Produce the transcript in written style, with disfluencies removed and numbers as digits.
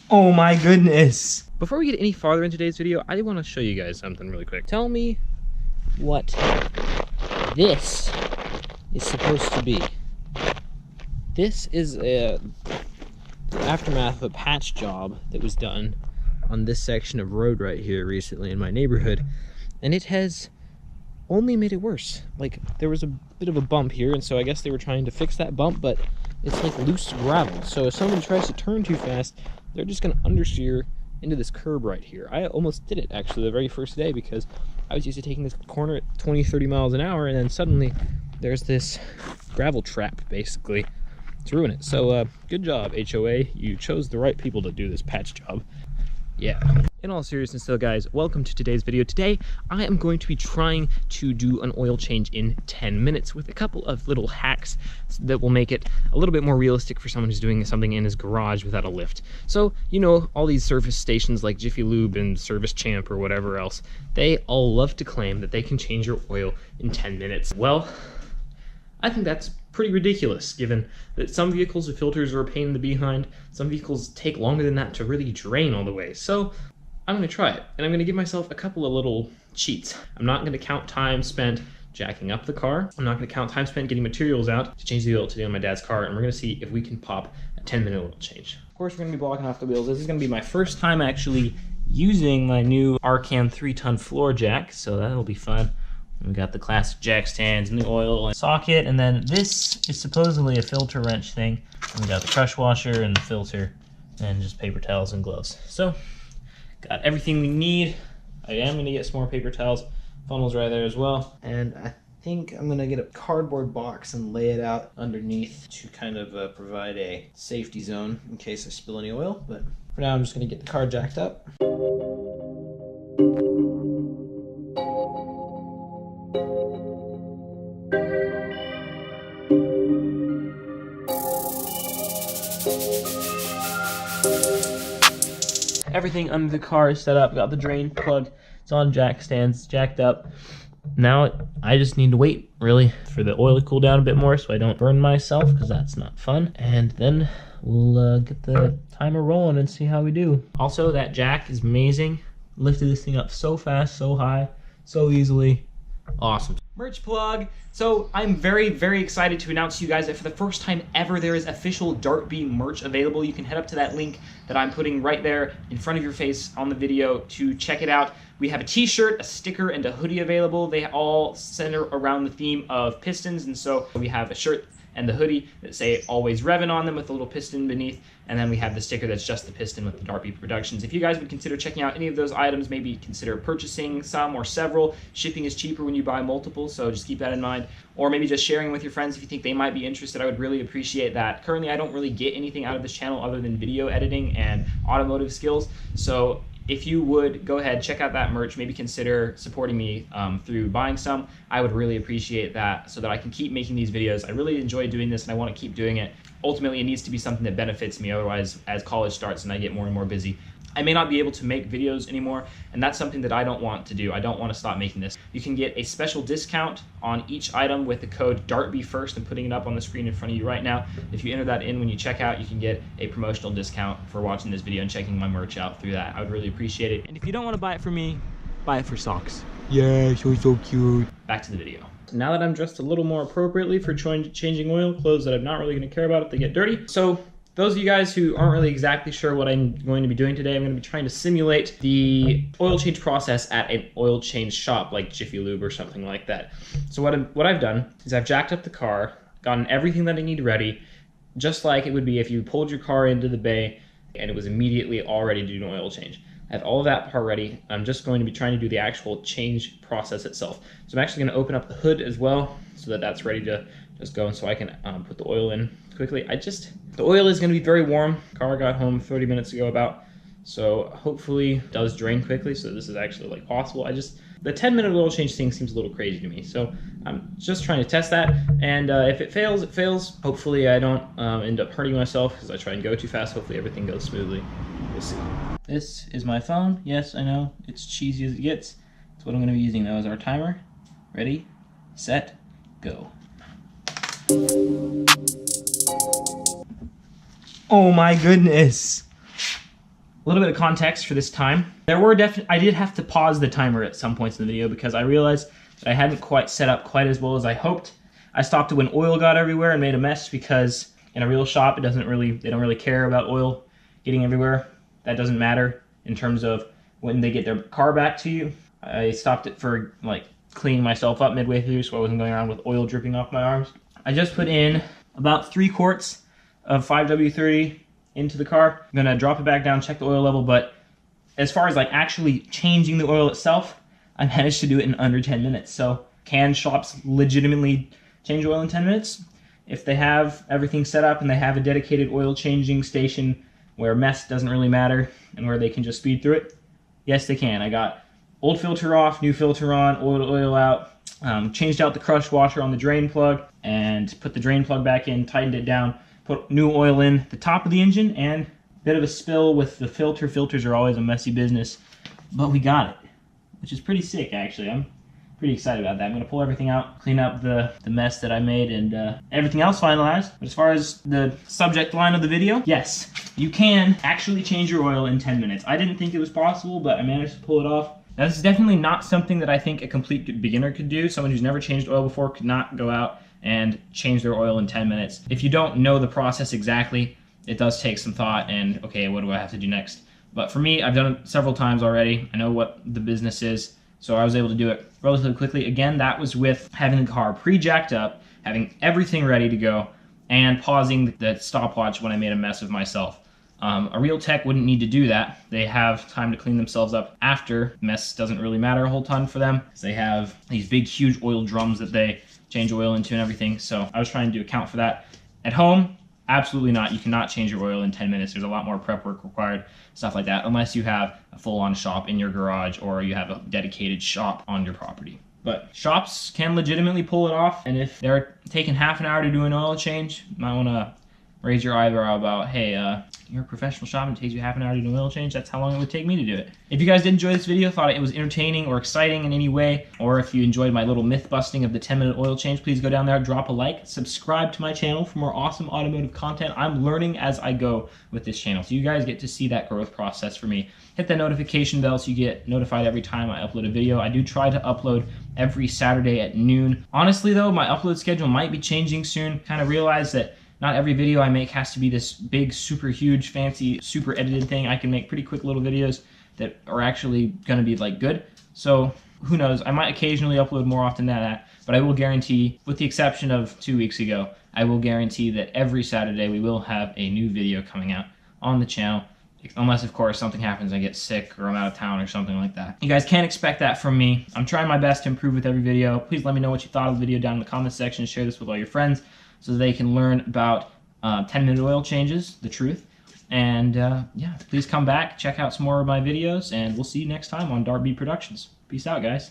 Oh my goodness. Before we get any farther in today's video, I want to show you guys something really quick. Tell me what this is supposed to be. This is the aftermath of a patch job that was done on this section of road right here recently in my neighborhood, and it has only made it worse. Like, there was a bit of a bump here, and so I guess they were trying to fix that bump, but it's like loose gravel, so if somebody tries to turn too fast, they're just going to understeer into this curb right here. I almost did it actually the very first day because I was used to taking this corner at 20-30 miles an hour, and then suddenly there's this gravel trap basically to ruin it. So good job, HOA, you chose the right people to do this patch job. Yeah. In all seriousness though, guys, welcome to today's video. Today I am going to be trying to do an oil change in 10 minutes with a couple of little hacks that will make it a little bit more realistic for someone who's doing something in his garage without a lift. So, you know, all these service stations like Jiffy Lube and Service Champ or whatever else, they all love to claim that they can change your oil in 10 minutes. Well, I think that's pretty ridiculous, given that some vehicles with filters are a pain in the behind. Some vehicles take longer than that to really drain all the way. So I'm going to try it, and I'm going to give myself a couple of little cheats. I'm not going to count time spent jacking up the car. I'm not going to count time spent getting materials out to change the oil today on my dad's car, and we're going to see if we can pop a 10-minute oil change. Of course, we're going to be blocking off the wheels. This is going to be my first time actually using my new Arcan 3-ton floor jack, so that'll be fun. We got the classic jack stands and the oil and socket, and then this is supposedly a filter wrench thing. And we got the crush washer and the filter, and just paper towels and gloves. So, got everything we need. I am gonna get some more paper towels. Funnel's right there as well. And I think I'm gonna get a cardboard box and lay it out underneath to kind of provide a safety zone in case I spill any oil. But for now, I'm just gonna get the car jacked up. Everything under the car is set up. Got the drain plugged. It's on jack stands, jacked up. Now I just need to wait, really, for the oil to cool down a bit more so I don't burn myself, because that's not fun. And then we'll get the timer rolling and see how we do. Also, that jack is amazing. Lifted this thing up so fast, so high, so easily. Awesome. Merch plug. So I'm very, very excited to announce to you guys that for the first time ever, there is official Dartby merch available. You can head up to that link that I'm putting right there in front of your face on the video to check it out. We have a t-shirt, a sticker, and a hoodie available. They all center around the theme of pistons, and so we have a shirt and the hoodie that say always revving on them with a little piston beneath, and then we have the sticker that's just the piston with the Dartby Productions. If you guys would consider checking out any of those items, maybe consider purchasing some or several. Shipping is cheaper when you buy multiple, so just keep that in mind. Or maybe just sharing with your friends if you think they might be interested. I would really appreciate that. Currently, I don't really get anything out of this channel other than video editing and automotive skills, so if you would go ahead, check out that merch, maybe consider supporting me through buying some, I would really appreciate that so that I can keep making these videos. I really enjoy doing this and I want to keep doing it. Ultimately, it needs to be something that benefits me. Otherwise, as college starts and I get more and more busy, I may not be able to make videos anymore, and that's something that I don't want to do. I don't want to stop making this. You can get a special discount on each item with the code DARTBY1ST. I'm putting it up on the screen in front of you right now. If you enter that in when you check out, you can get a promotional discount for watching this video and checking my merch out through that. I would really appreciate it. And if you don't want to buy it for me, buy it for socks. Yeah, so cute. Back to the video. Now that I'm dressed a little more appropriately for changing oil, clothes that I'm not really going to care about if they get dirty. So those of you guys who aren't really exactly sure what I'm going to be doing today, I'm going to be trying to simulate the oil change process at an oil change shop like Jiffy Lube or something like that. So what I've done is I've jacked up the car, gotten everything that I need ready, just like it would be if you pulled your car into the bay and it was immediately all ready to do an oil change. I have all of that part ready. I'm just going to be trying to do the actual change process itself. So I'm actually going to open up the hood as well so that that's ready to just go, and so I can put the oil in quickly. The oil is going to be very warm. Car got home 30 minutes ago about, so hopefully it does drain quickly, so this is actually like possible. The 10-minute oil change thing seems a little crazy to me, so I'm just trying to test that, and if it fails, it fails. Hopefully I don't end up hurting myself because I try and go too fast. Hopefully everything goes smoothly. We'll see. This is my phone. Yes, I know, it's cheesy as it gets. That's what I'm going to be using though, is our timer. Ready, set, go. Oh my goodness. A little bit of context for this time. I did have to pause the timer at some points in the video because I realized that I hadn't quite set up quite as well as I hoped. I stopped it when oil got everywhere and made a mess because in a real shop, they don't really care about oil getting everywhere. That doesn't matter in terms of when they get their car back to you. I stopped it for like cleaning myself up midway through so I wasn't going around with oil dripping off my arms. I just put in about 3 quarts of 5W30 into the car. I'm gonna drop it back down, check the oil level, but as far as like actually changing the oil itself, I managed to do it in under 10 minutes. So can shops legitimately change oil in 10 minutes? If they have everything set up and they have a dedicated oil changing station where mess doesn't really matter and where they can just speed through it, yes they can. I got old filter off, new filter on, oil out, changed out the crush washer on the drain plug and put the drain plug back in, tightened it down, put new oil in the top of the engine, and a bit of a spill with the filter. Filters are always a messy business, but we got it, which is pretty sick actually. I'm pretty excited about that. I'm going to pull everything out, clean up the mess that I made, and everything else finalized. But as far as the subject line of the video, yes, you can actually change your oil in 10 minutes. I didn't think it was possible, but I managed to pull it off. Now, this is definitely not something that I think a complete beginner could do. Someone who's never changed oil before could not go out and change their oil in 10 minutes. If you don't know the process exactly, it does take some thought and, okay, what do I have to do next? But for me, I've done it several times already. I know what the business is, so I was able to do it relatively quickly. Again, that was with having the car pre-jacked up, having everything ready to go, and pausing the stopwatch when I made a mess of myself. A real tech wouldn't need to do that. They have time to clean themselves up after. Mess doesn't really matter a whole ton for them, because they have these big, huge oil drums that they change oil into and everything. So I was trying to account for that. At home, absolutely not. You cannot change your oil in 10 minutes. There's a lot more prep work required, stuff like that, unless you have a full-on shop in your garage or you have a dedicated shop on your property. But shops can legitimately pull it off, and if they're taking half an hour to do an oil change, you might want to raise your eyebrow about, hey, you're a professional shop and it takes you half an hour to do an oil change. That's how long it would take me to do it. If you guys did enjoy this video, thought it was entertaining or exciting in any way, or if you enjoyed my little myth busting of the 10-minute oil change, please go down there, drop a like, subscribe to my channel for more awesome automotive content. I'm learning as I go with this channel, so you guys get to see that growth process for me. Hit that notification bell so you get notified every time I upload a video. I do try to upload every Saturday at noon. Honestly though, my upload schedule might be changing soon. Kind of realize that not every video I make has to be this big, super huge, fancy, super edited thing. I can make pretty quick little videos that are actually going to be like good. So who knows? I might occasionally upload more often than that, but I will guarantee, with the exception of 2 weeks ago, I will guarantee that every Saturday we will have a new video coming out on the channel. Unless, of course, something happens, I get sick or I'm out of town or something like that. You guys can't expect that from me. I'm trying my best to improve with every video. Please let me know what you thought of the video down in the comments section. Share this with all your friends so they can learn about 10-minute oil changes, the truth. And yeah, please come back, check out some more of my videos, and we'll see you next time on Darby Productions. Peace out, guys.